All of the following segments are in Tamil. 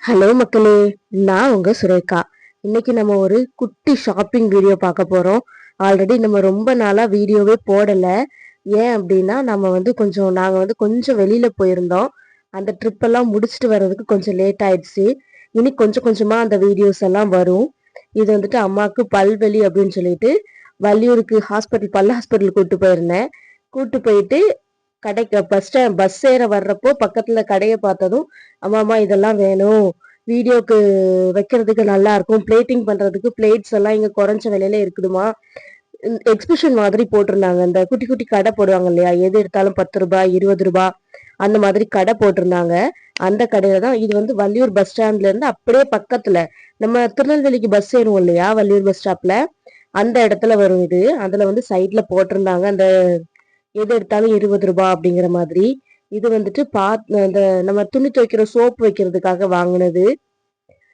ஹலோ மக்களே, நான் உங்க சுரேகா. இன்னைக்கு நம்ம ஒரு குட்டி ஷாப்பிங் வீடியோ பார்க்க போறோம். ஆல்ரெடி நம்ம ரொம்ப நாளா வீடியோவே போடல. ஏன் அப்படின்னா நாங்க கொஞ்சம் வெளியில போயிருந்தோம். அந்த ட்ரிப் எல்லாம் முடிச்சுட்டு வர்றதுக்கு கொஞ்சம் லேட் ஆயிடுச்சு. இனி கொஞ்சம் கொஞ்சமா அந்த வீடியோஸ் எல்லாம் வரும். இது வந்துட்டு அம்மாவுக்கு பல்வலி அப்படின்னு சொல்லிட்டு வள்ளியூருக்கு பல் ஹாஸ்பிட்டல் கூட்டு போயிருந்தேன். கூட்டு போயிட்டு கடைக்கு பஸ் ஏற வர்றப்போ பக்கத்துல கடைய பார்த்ததும், அம்மா இதெல்லாம் வேணும். வீடியோக்கு வைக்கிறதுக்கு நல்லா இருக்கும். பிளேட்டிங் பண்றதுக்கு பிளேட்ஸ் எல்லாம் இங்க குறைஞ்ச விலையில இருக்குதுமா. எக்ஸிபிஷன் மாதிரி போட்டிருந்தாங்க. இந்த குட்டி குட்டி கடை போடுவாங்க இல்லையா? எது எடுத்தாலும் ரூ. 10 ரூ. 20 அந்த மாதிரி கடை போட்டிருந்தாங்க. அந்த கடையில தான் இது வந்து வள்ளியூர் பஸ் ஸ்டாண்ட்ல இருந்து அப்படியே பக்கத்துல. நம்ம திருநெல்வேலிக்கு பஸ் ஏறுவோம் இல்லையா? வள்ளியூர் பஸ் ஸ்டாப்ல. அந்த இடத்துல வரும் இது. அதுல வந்து சைட்ல போட்டிருந்தாங்க. அந்த எது எடுத்தாலும் ரூ. 20 அப்படிங்கிற மாதிரி. இது வந்துட்டு இந்த நம்ம துணி துவைக்கிற சோப்பு வைக்கிறதுக்காக வாங்கினது.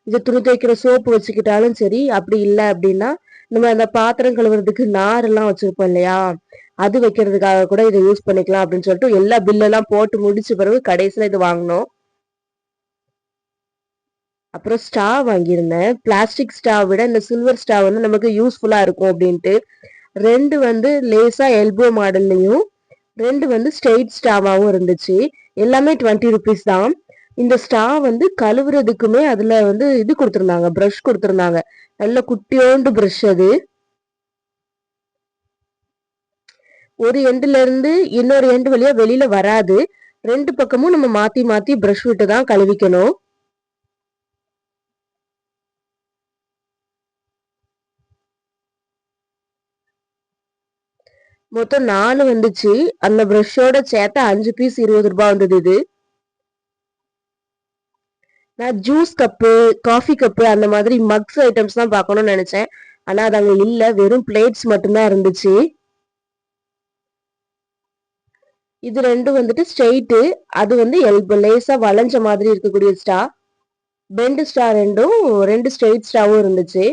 இது துணி துவைக்கிற சோப்பு வச்சுக்கிட்டாலும் சரி, அப்படி இல்லை அப்படின்னா நம்ம அந்த பாத்திரம் கழுவுறதுக்கு நார் எல்லாம் வச்சிருப்போம் இல்லையா? அது வைக்கிறதுக்காக கூட இதை யூஸ் பண்ணிக்கலாம் அப்படின்னு சொல்லிட்டு எல்லா பில்லெல்லாம் போட்டு முடிச்ச பிறகு கடைசியில இது வாங்கினோம். அப்புறம் ஸ்டா வாங்கியிருந்தேன். பிளாஸ்டிக் ஸ்டா விட இந்த சில்வர் ஸ்டா வந்து நமக்கு யூஸ்ஃபுல்லா இருக்கும் அப்படின்ட்டு. 2 வந்து லேசா எல்போ மாடல்லையும், 2 வந்து ஸ்ட்ரெயிட் ஸ்டாவாவும் இருந்துச்சு. எல்லாமே 20 ருபீஸ் தான். இந்த ஸ்டா வந்து கழுவுறதுக்குமே அதுல வந்து இது கொடுத்துருந்தாங்க, ப்ரஷ் கொடுத்துருந்தாங்க. நல்ல குட்டியோண்டு ப்ரஷ் அது. ஒரு எண்டுல இருந்து இன்னொரு எண்டு வழியா வெளியில வராது. 2 பக்கமும் நம்ம மாத்தி மாத்தி ப்ரஷ் விட்டு தான் கழுவிக்கணும். மொத்தம் 4 வந்துச்சு. அந்த ப்ரஷோட சேர்த்து 5 பீஸ் ரூ. 20 வந்தது இது. நான் ஜூஸ் கப்பு, காஃபி கப்பு அந்த மாதிரி மக்ஸ் ஐட்டம்ஸ் தான் பார்க்கணும்னு நினைச்சேன். ஆனா அது அங்க இல்ல. வெறும் பிளேட்ஸ் மட்டும்தான் இருந்துச்சு. இது 2 வந்துட்டு ஸ்ட்ரெயிட்டு. அது வந்து லேசா வளைஞ்ச மாதிரி இருக்கக்கூடிய ஸ்டா. பெண்ட் ஸ்டா 2 ஸ்ட்ரெயிட் ஸ்டாவும் இருந்துச்சு.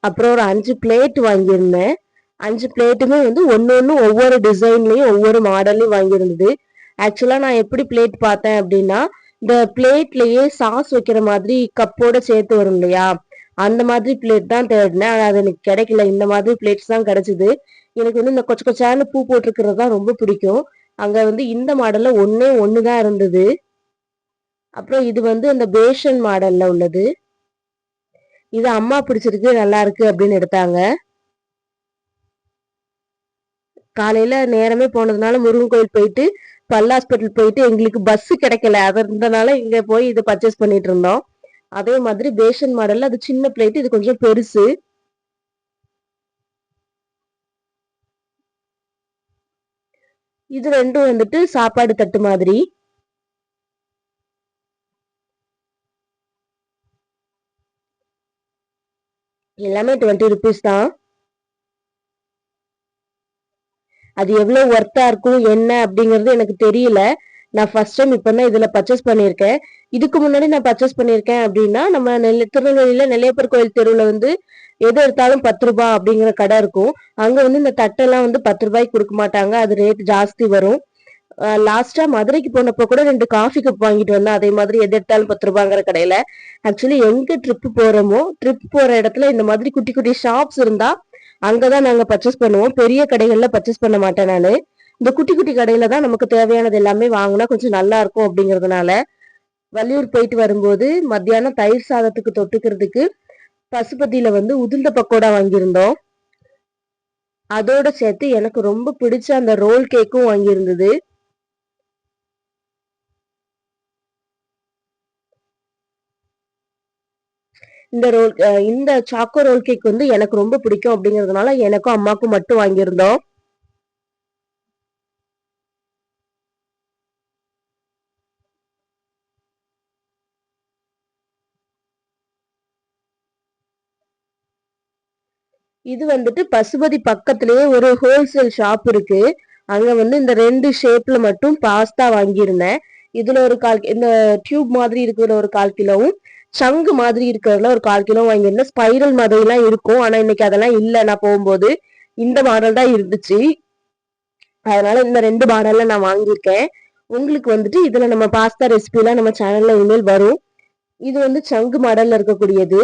அப்புறம் ஒரு 5 பிளேட் வாங்கியிருந்தேன். 5 பிளேட்டுமே வந்து ஒண்ணு ஒவ்வொரு டிசைன்லயும் ஒவ்வொரு மாடல்லையும் வாங்கியிருந்தது. ஆக்சுவலா நான் எப்படி பிளேட் பார்த்தேன் அப்படின்னா, இந்த பிளேட்லயே சாஸ் வைக்கிற மாதிரி கப்போட சேர்த்து வரும் இல்லையா? அந்த மாதிரி பிளேட் தான் தேடினேன். ஆனா அது எனக்கு கிடைக்கல. இந்த மாதிரி பிளேட்ஸ் தான் கிடைச்சது. எனக்கு வந்து இந்த கொச்ச கொச்சான பூ போட்டிருக்கிறது தான் ரொம்ப பிடிக்கும். அங்க வந்து இந்த மாடல்ல ஒண்ணே ஒண்ணு தான் இருந்தது. அப்புறம் இது வந்து அந்த பேஷன் மாடல்ல உள்ளது. இது அம்மா பிடிச்சிருக்கு, நல்லா இருக்கு அப்படின்னு எடுத்தாங்க. காலையில நேரமே போனதுனால முருகன் கோயில் போயிட்டு பல் ஹாஸ்பிட்டல் போயிட்டு எங்களுக்கு பஸ் கிடைக்கல. அதனால இங்க போய் இதை பர்ச்சேஸ் பண்ணிட்டு இருந்தோம். அதே மாதிரி பேஷன் மாடல்ல அது சின்ன பிளேட், இது கொஞ்சம் பெருசு. இது 2 வந்துட்டு சாப்பாடு தட்டு மாதிரி. எல்லாமே 20 ருபீஸ் தான். அது எவ்வளவு ஒர்த்தா இருக்கும் என்ன அப்படிங்கறது எனக்கு தெரியல. நான் ஃபர்ஸ்ட் டைம் இப்பதான் இதுல பர்ச்சேஸ் பண்ணிருக்கேன். இதுக்கு முன்னாடி நான் பர்ச்சேஸ் பண்ணிருக்கேன் அப்படின்னா நம்ம திருநெல்வேலியில நெல்லையப்பர் கோயில் தெருவுல வந்து எது எடுத்தாலும் ரூ. 10 அப்படிங்கிற கடை இருக்கும். அங்க வந்து இந்த தட்டெல்லாம் வந்து ரூ. 10 கொடுக்க மாட்டாங்க. அது ரேட் ஜாஸ்தி வரும். லாஸ்டா மதுரைக்கு போனப்போ கூட 2 காஃபி கப் வாங்கிட்டு வந்தேன். அதே மாதிரி எது எடுத்தாலும் ரூ. 10 கடையில. ஆக்சுவலி எங்க ட்ரிப் போறோமோ, ட்ரிப் போற இடத்துல இந்த மாதிரி குட்டி குட்டி ஷாப்ஸ் இருந்தா அங்கதான் நாங்க பர்ச்சேஸ் பண்ணுவோம். பெரிய கடைகள்ல பர்ச்சேஸ் பண்ண மாட்டேன் நானு. இந்த குட்டி குட்டி கடையில தான் நமக்கு தேவையானது எல்லாமே வாங்கினா கொஞ்சம் நல்லா இருக்கும் அப்படிங்கறதுனால. வள்ளியூர் போயிட்டு வரும்போது மத்தியானம் தயிர் சாதத்துக்கு தொட்டுக்கிறதுக்கு பசுபதியில வந்து உதிர்ந்த பக்கோடா வாங்கியிருந்தோம். அதோட சேர்த்து எனக்கு ரொம்ப பிடிச்ச அந்த ரோல் கேக்கும் வாங்கியிருந்தது. இந்த சாக்கோ ரோல் கேக் வந்து எனக்கு ரொம்ப பிடிக்கும் அப்படிங்கறதுனால எனக்கும் அம்மாக்கும் மட்டும் வாங்கியிருந்தோம். இது வந்துட்டு பசுபதி பக்கத்திலேயே ஒரு ஹோல்சேல் ஷாப் இருக்கு. அங்க வந்து இந்த 2 ஷேப்ல மட்டும் பாஸ்தா வாங்கியிருந்தேன். இதுல ஒரு இந்த டியூப் மாதிரி இருக்கிறதுல ஒரு 1/4 கிலோவும், சங்கு மாதிரி இருக்கிறதுல ஒரு 1/4 கிலோ வாங்கியிருந்தேன். ஸ்பைரல் மாதிரிலாம் இருக்கும். ஆனா இன்னைக்கு அதெல்லாம் இல்ல நான் போகும்போது. இந்த மாடல் தான் இருந்துச்சு. அதனால இந்த 2 மாடல்ல நான் வாங்கியிருக்கேன். உங்களுக்கு வந்துட்டு இதுல நம்ம பாஸ்தா ரெசிபிலாம் நம்ம சேனல்ல இனிமேல் வரும். இது வந்து சங்கு மாடல்ல இருக்கக்கூடியது.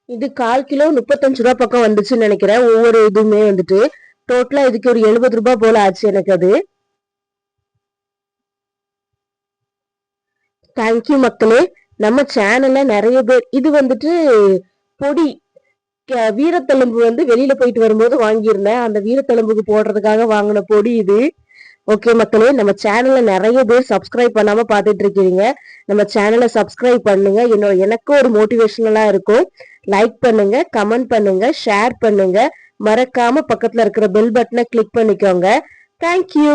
இது 1/4 கிலோ 35 ரூபா பக்கம் வந்துச்சுன்னு நினைக்கிறேன். ஒவ்வொரு இதுவுமே வந்துட்டு டோட்டலா இதுக்கு ஒரு 70 ரூபாய் போல ஆச்சு எனக்கு அது. தேங்க்யூ மக்களே. நம்ம சேனல்ல நிறைய பேர் இது வந்துட்டு பொடி வீரத்தழும்பு வந்து வெளியில போயிட்டு வரும்போது வாங்கியிருந்தேன். அந்த வீரத்தழும்புக்கு போடுறதுக்காக வாங்கின பொடி இது. ஓகே மக்களே, நம்ம சேனல்ல நிறைய பேர் சப்ஸ்கிரைப் பண்ணாம பாத்துட்டு இருக்கீங்க. நம்ம சேனலை சப்ஸ்கிரைப் பண்ணுங்க. எனக்கும் ஒரு மோட்டிவேஷனலா இருக்கும். லைக் பண்ணுங்க, கமெண்ட் பண்ணுங்க, ஷேர் பண்ணுங்க. மறக்காம பக்கத்துல இருக்கிற பெல் பட்டனை கிளிக் பண்ணிக்கோங்க. தேங்க்யூ.